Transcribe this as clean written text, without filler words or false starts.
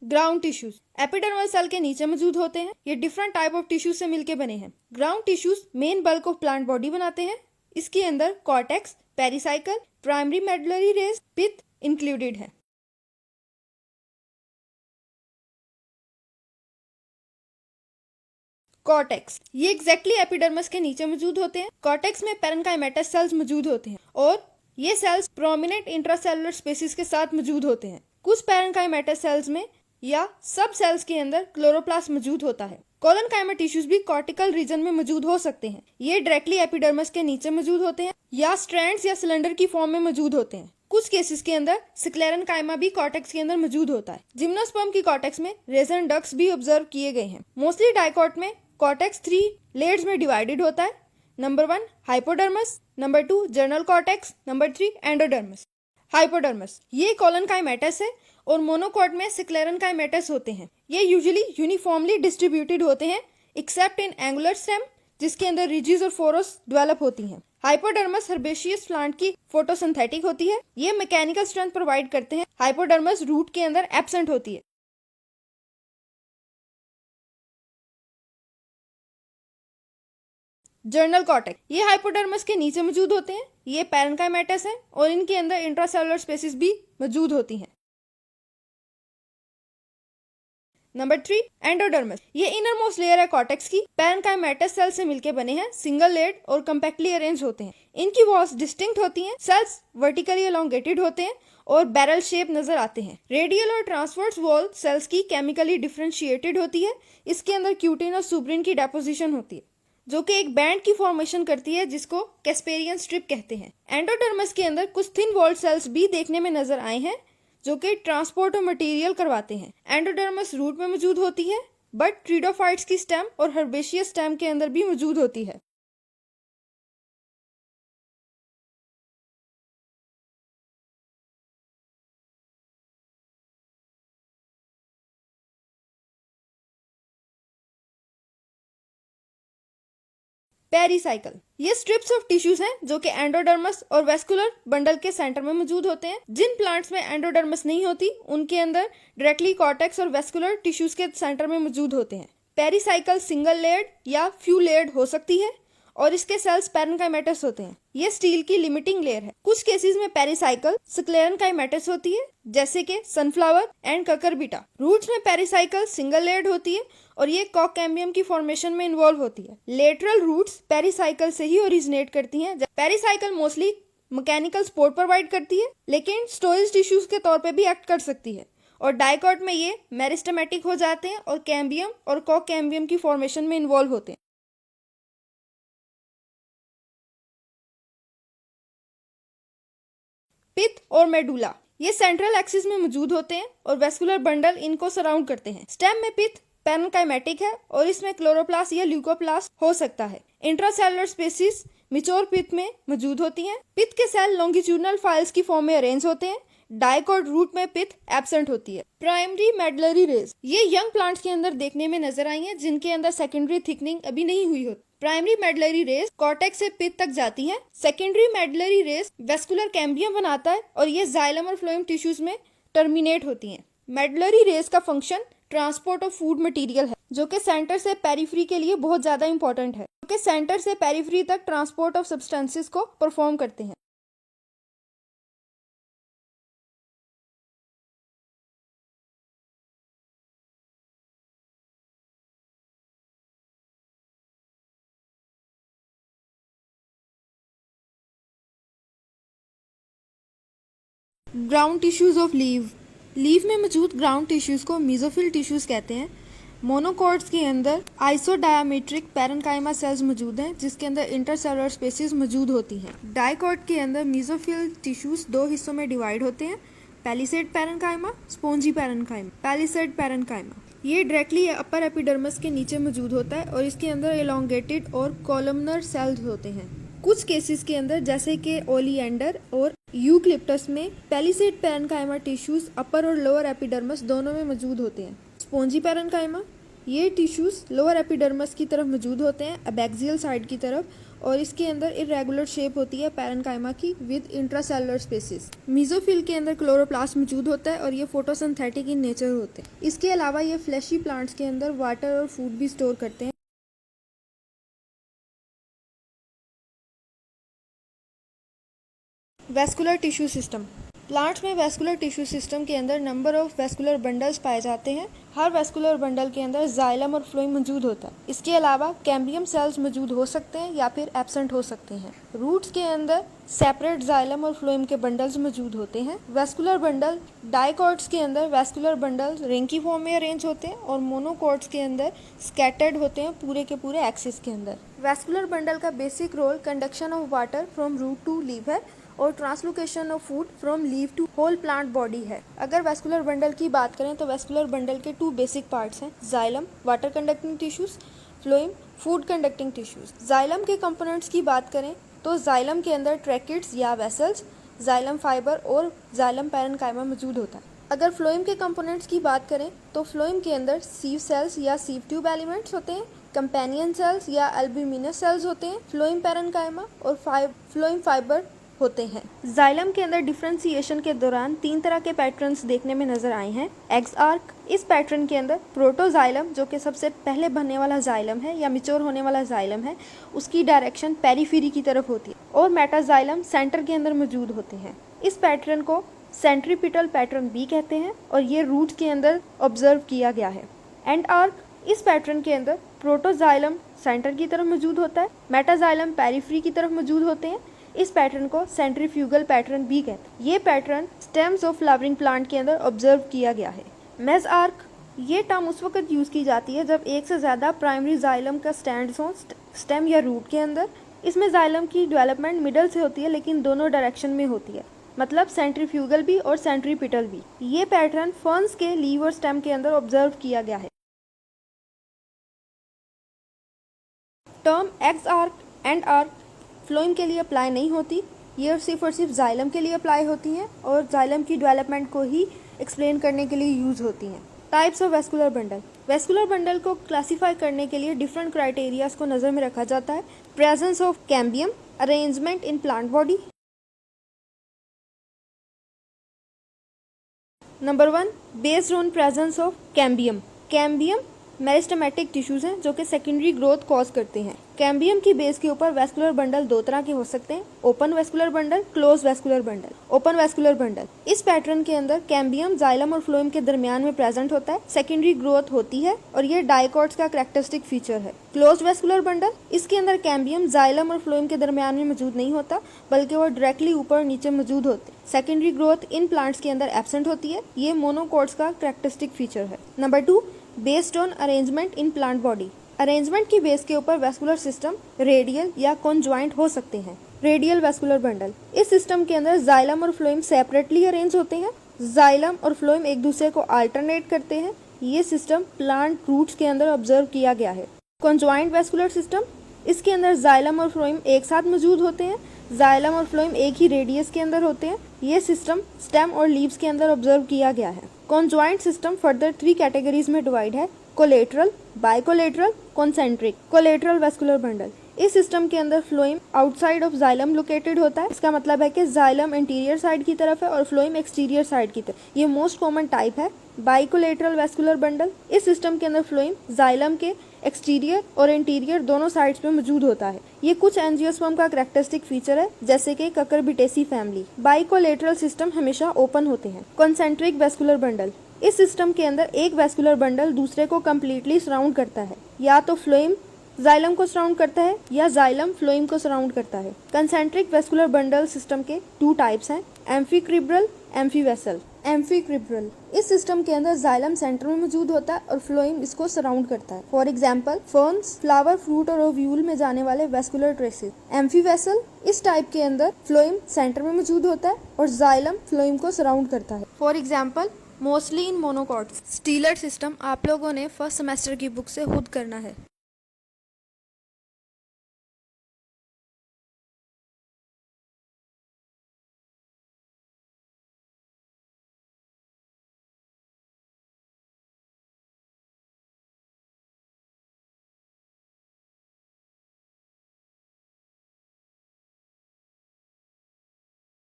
Ground tissues epidermal cell के नीचे मौजूद होते हैं। ये डिफरेंट टाइप ऑफ टिश्यूज से मिलकर बने हैं। Ground tissues main bulk of plant body बनाते हैं। इसके अंदर cortex, pericycle, primary medullary rays, pith included है। कॉर्टेक्स ये एग्जैक्टली एपिडर्मस के नीचे मौजूद होते हैं। कॉर्टेक्स में पैरेन्काइमेटस सेल्स मौजूद होते हैं और ये सेल्स प्रोमिनेंट इंट्रासेलुलर स्पेसिस के साथ मौजूद होते हैं। कुछ पैरेन्काइमेटस सेल्स में या सब सेल्स के अंदर क्लोरोप्लास्ट मौजूद होता है। कोलनकाइमा टिश्यूज भी कॉर्टिकल रीजन में मौजूद हो सकते हैं। ये डायरेक्टली एपिडर्मस के नीचे मौजूद होते हैं या स्ट्रैंड्स या सिलेंडर की फॉर्म में मौजूद होते हैं। कुछ केसेस के अंदर स्क्लेरेनकाइमा भी कॉर्टेक्स के अंदर मौजूद होता है। जिम्नोस्पर्म की कॉर्टेक्स में रेजन डक्ट्स भी ऑब्जर्व किए गए हैं। मोस्टली डाइकॉट में कॉर्टेक्स 3 लेयर्स में डिवाइडेड होता है। Number 1 hypodermis, number 2 general cortex, number 3 endodermis. Hypodermis ये कोलनकाइमेटस है और मोनोकॉट में स्क्लेरेनकाइमेटस होते हैं। ये यूजुअली यूनिफॉर्मली डिस्ट्रीब्यूटेड होते हैं एक्सेप्ट इन एंगुलर स्टेम जिसके अंदर रिजिस और फोरस डेवलप होती हैं। हाइपोडर्मस हर्बेशियस प्लांट की फोटोसिंथेटिक होती है। ये मैकेनिकल स्ट्रेंथ प्रोवाइड करते हैं। हाइपोडर्मस रूट के अंदर एब्सेंट होती है। जर्नल कॉर्टेक्स ये हाइपोडर्मस के नीचे मौजूद होते हैं। ये पैरेन्काइमेटस है और इनके अंदर इंट्रासेलुलर स्पेसिस भी मौजूद होती हैं। नंबर 3 एंडोडर्मस ये इनर मोस्ट लेयर है कॉर्टेक्स की। पैरेन्काइमेटस सेल से मिलकर बने हैं। सिंगल लेयर्ड और कंपैक्टली अरेंज होते हैं। इनकी वॉल्स डिस्टिंक्ट होती हैं। सेल्स वर्टिकली एलोंगेटेड होते हैं और बैरल शेप नजर आते हैं। रेडियल और ट्रांसवर्स वॉल सेल्स की केमिकली डिफरेंशिएटेड होती है। इसके अंदर क्यूटिन और सुब्रिन की डेपोजिशन होती है जो कि एक बैंड की फॉर्मेशन करती है जिसको कैस्पेरियन स्ट्रिप कहते हैं। एंडोडर्मस के अंदर कुछ थिन वॉल्ड सेल्स भी देखने में नजर आए हैं जो कि ट्रांसपोर्ट ऑफ मटेरियल करवाते हैं। एंडोडर्मस रूट में मौजूद होती है बट ट्रीडोफाइट्स की स्टेम और हर्बेशियस स्टेम के अंदर भी मौजूद होती है। पेरिसाइकल ये स्ट्रिप्स ऑफ टिश्यूज हैं जो कि एंडोडर्मस और वेस्कुलर बंडल के सेंटर में मौजूद होते हैं। जिन प्लांट्स में एंडोडर्मस नहीं होती उनके अंदर डायरेक्टली कॉर्टेक्स और वेस्कुलर टिश्यूज के सेंटर में मौजूद होते हैं। पेरिसाइकल सिंगल लेयर्ड या फ्यू लेयर्ड हो सकती है और इसके सेल्स पैरेन्काइमेटस होते हैं। ये स्टील की लिमिटिंग लेयर है। कुछ केसेस में पेरिसाइकल स्क्लेरेनकाइमेटस होती है जैसे कि सनफ्लावर एंड ककरबिटा। रूट्स में पेरिसाइकल सिंगल लेयर्ड होती है और ये कॉकैम्बियम की फॉर्मेशन में इन्वॉल्व होती है। लेटरल रूट्स पेरिसाइकल से ही ओरिजिनेट करती हैं। Pericycle mostly mechanical support provide करती है लेकिन स्टोरेज टिश्यूज के तौर पे भी एक्ट कर सकती है। और डाइकॉट में ये मेरिस्टेमेटिक हो जाते हैं और कैम्बियम और कॉकैम्बियम की फॉर्मेशन में इन्वॉल्व होते हैं। पिथ और मेडुला ये सेंट्रल एक्सिस में मौजूद होते हैं और वेस्कुलर बंडल इनको सराउंड करते हैं। स्टेम में पिथ पैरेन्काइमेटिक है और इसमें क्लोरोप्लास्ट या ल्यूकोप्लास्ट हो सकता है। इंट्रासेलुलर स्पेसिस मिचोर पिथ में मौजूद होती हैं। पिथ के सेल लॉन्गिट्यूडनल फाइल्स की फॉर्म में अरेंज होते हैं। डाइकॉट रूट में पिथ एब्सेंट होती है। प्राइमरी मेडुलरी रेस ये यंग प्लांट्स के अंदर देखने में नजर आई हैं जिनके अंदर सेकेंडरी थिकनिंग अभी नहीं हुई होती। प्राइमरी मेडुलरी रेस कॉर्टेक्स से पिथ तक जाती है। Secondary medullary race vascular cambium बनाता है और ये जाइलम और फ्लोएम टिश्यूज में टर्मिनेट होती हैं। मेडुलरी रेस का function transport of food material है जो कि सेंटर से पेरिफेरी के लिए बहुत ज्यादा इंपॉर्टेंट है। जो कि सेंटर से पेरिफेरी तक ट्रांसपोर्ट ऑफ सब्सटेंसेस को परफॉर्म करते हैं। ग्राउंड टिश्यूज ऑफ लीव में मौजूद ग्राउंड टिश्यूज को मेसोफिल टिश्यूज कहते हैं। मोनोकॉट्स के अंदर आइसोडायामीट्रिक पैरेन्काइमा सेल्स मौजूद हैं जिसके अंदर इंटरसेलुलर स्पेसिस मौजूद होती हैं। डाइकॉट के अंदर मेसोफिल टिश्यूज 2 हिस्सों में डिवाइड होते हैं। Palisade parenchyma, spongy parenchyma. Palisade parenchyma ये डायरेक्टली अपर एपिडर्मस के नीचे मौजूद होता है और इसके अंदर एलोंगेटेड और कॉलमनर सेल्स होते हैं। कुछ केसेस के अंदर जैसे कि ओलिएंडर और यूक्लिप्टस में पैलिसेड पैरेन्काइमा टिश्यूज अपर और लोअर एपिडर्मस दोनों में मौजूद होते हैं। स्पोंजी पैरेन्काइमा ये टिश्यूज लोअर एपिडर्मस की तरफ मौजूद होते हैं, अबैक्सियल साइड की तरफ, और इसके अंदर इरेगुलर शेप होती है पैरेन्काइमा की विद इंट्रासेलुलर स्पेसिस। मीजोफिल के अंदर क्लोरोप्लास्ट मौजूद होता है और ये फोटोसिंथेटिक इन नेचर होते हैं। इसके अलावा ये फ्लैशी प्लांट्स के अंदर वाटर और फूड भी स्टोर करते हैं। Vascular tissue system. प्लांट्स में वेस्कुलर टिश्यू सिस्टम के अंदर नंबर ऑफ वेस्कुलर बंडल्स पाए जाते हैं। हर वेस्कुलर बंडल के अंदर जाइलम और फ्लोएम मौजूद होता है। इसके अलावा कैम्बियम सेल्स मौजूद हो सकते हैं या फिर एब्सेंट हो सकते हैं। रूट्स के अंदर सेपरेट जाइलम और फ्लोएम के बंडल्स मौजूद होते हैं। वेस्कुलर बंडल डाइकॉट्स के अंदर वेस्कुलर बंडल रिंग की फॉर्म में अरेंज होते हैं और मोनोकॉट्स के अंदर स्कैटर्ड होते हैं पूरे के पूरे एक्सिस के अंदर। वेस्कुलर बंडल का basic role conduction of water from root to leaf है और translocation of food from leaf to whole plant body है। अगर वेस्कुलर बंडल की बात करें तो वेस्कुलर बंडल के 2 बेसिक पार्ट्स हैं, xylem water conducting tissues, phloem food conducting tissues. Xylem के कंपोनेंट्स की बात करें तो जाइलम के अंदर ट्रैकिड्स या वेसल्स, जाइलम फाइबर और जाइलम पैरेन्काइमा मौजूद होता है। अगर फ्लोएम के कंपोनेंट्स की बात करें तो फ्लोएम के अंदर सीव सेल्स या सीव ट्यूब एलिमेंट्स होते हैं, कंपेनियन सेल्स या एल्ब्यूमिनस सेल्स होते हैं, फ्लोएम पैरेन्काइमा और फ्लोएम फाइबर होते हैं। जाइलम के अंदर डिफरेंशिएशन के दौरान 3 तरह के पैटर्न्स देखने में नजर आए हैं। एक्स आर्क, इस पैटर्न के अंदर प्रोटोजाइलम जो कि सबसे पहले बनने वाला जाइलम है या मिच्योर होने वाला जाइलम है, उसकी डायरेक्शन पेरीफेरी की तरफ होती है, और मेटाजाइलम सेंटर के अंदर मौजूद होते हैं। इस पैटर्न को सेंट्रीपिटल पैटर्न भी कहते हैं और ये रूट के अंदर ऑब्जर्व किया गया है। एंड आर्क, इस पैटर्न के अंदर प्रोटोजाइलम सेंटर की तरफ मौजूद होता है, मेटाजाइलम पेरीफेरी की तरफ मौजूद होते हैं। इस पैटर्न को सेंट्रीफ्यूगल पैटर्न भी कहते हैं। ये pattern stems of flowering plant के अंदर ऑब्जर्व किया गया है। मेज आर्क, ये टर्म उस वक्त यूज की जाती है जब एक से ज्यादा प्राइमरी जाइलम का स्टैंड्स हो स्टेम या रूट के अंदर। इसमें जाइलम की डेवलपमेंट मिडल से होती है लेकिन दोनों डायरेक्शन में होती है, मतलब सेंट्रीफ्यूगल भी और सेंट्रीपिटल भी। ये पैटर्न फर्न्स के लीव और स्टेम के अंदर ऑब्जर्व किया गया है। Term x arc and arc phloem के लिए अप्लाई नहीं होती, ये सिर्फ और सिर्फ जाइलम के लिए अप्लाई होती हैं और जाइलम की डेवलपमेंट को ही एक्सप्लेन करने के लिए यूज होती हैं। Types of vascular bundle. Vascular bundle को क्लासीफाई करने के लिए डिफरेंट क्राइटेरियाज को नज़र में रखा जाता है। Presence of cambium, arrangement in plant body. Number 1, based on presence of cambium. Cambium meristematic tissues हैं जो कि सेकेंडरी ग्रोथ कॉज करते हैं। कैम्बियम की बेस के ऊपर वेस्कुलर बंडल 2 तरह के हो सकते हैं, open vascular bundle, close vascular bundle. Open vascular bundle, इस पैटर्न के अंदर कैम्बियम जाइलम और फ्लोएम के दरमियान में प्रेजेंट होता है, सेकेंडरी ग्रोथ होती है और ये डाइकॉट्स का कैरेक्टरिस्टिक फीचर है। क्लोज वेस्कुलर बंडल, इसके अंदर कैम्बियम जाइलम और फ्लोएम के दरमियान में मौजूद नहीं होता बल्कि वो डायरेक्टली ऊपर नीचे मौजूद होते हैं। सेकेंडरी ग्रोथ इन प्लांट्स के अंदर एब्सेंट होती है, ये मोनोकॉट्स का कैरेक्टरिस्टिक फीचर है। Number 2, based on arrangement in plant body. Arrangement की बेस के ऊपर वेस्कुलर सिस्टम रेडियल या कॉन्जॉइंट हो सकते हैं। रेडियल वेस्कुलर बंडल, इस सिस्टम के अंदर जाइलम और फ्लोएम सेपरेटली अरेंज होते हैं। जाइलम और फ्लोएम एक दूसरे को अल्टरनेट करते हैं। ये सिस्टम प्लांट रूट्स के अंदर ऑब्जर्व किया गया है। कॉन्जॉइंट वेस्कुलर सिस्टम, इसके अंदर जाइलम और फ्लोएम एक साथ मौजूद होते हैं। जाइलम और फ्लोएम एक ही रेडियस के अंदर होते हैं। ये सिस्टम स्टेम और लीव्स के अंदर ऑब्जर्व किया गया है। कॉन्जॉइंट सिस्टम फर्दर 3 कैटेगरीज में डिवाइड है, collateral, bicollateral, concentric. Collateral vascular bundle, इस सिस्टम के अंदर phloem outside of xylem located होता है। इसका मतलब है कि जाइलम इंटीरियर साइड की तरफ है और फ्लोएम एक्सटीरियर साइड की तरफ। ये मोस्ट कॉमन टाइप है बाइकोलेटरल वेस्कुलर बंडल। इस सिस्टम के अंदर फ्लोएम जाइलम के एक्सटीरियर और इंटीरियर दोनों साइड्स पे मौजूद होता है। ये कुछ एंजियोस्पर्म का कैरेक्टरिस्टिक फीचर है जैसे कि ककरबिटेसी फैमिली। बाइकोलेटरल सिस्टम हमेशा ओपन होते हैं। कॉन्सेंट्रिक वेस्कुलर बंडल, इस सिस्टम के अंदर एक वेस्कुलर बंडल दूसरे को कम्प्लीटली सराउंड करता है, या तो फ्लोएम जाइलम को सराउंड करता है या जाइलम फ्लोएम को सराउंड करता है। कंसेंट्रिक वेस्कुलर बंडल सिस्टम के 2 टाइप्स हैं, एम्फीक्रिब्रल, एम्फीवेसल। एम्फीक्रिब्रल, इस सिस्टम के अंदर जाइलम सेंटर में मौजूद होता है और फ्लोएम इसको सराउंड करता है। For example ferns, flower, fruit और ओव्यूल में जाने वाले वेस्कुलर ट्रेसेस। एम्फीवेसल, इस टाइप के अंदर फ्लोएम सेंटर में मौजूद होता है और जाइलम फ्लोएम को सराउंड करता है। For example mostly in monocots. Stealer system आप लोगों ने फर्स्ट सेमेस्टर की बुक से खुद करना है।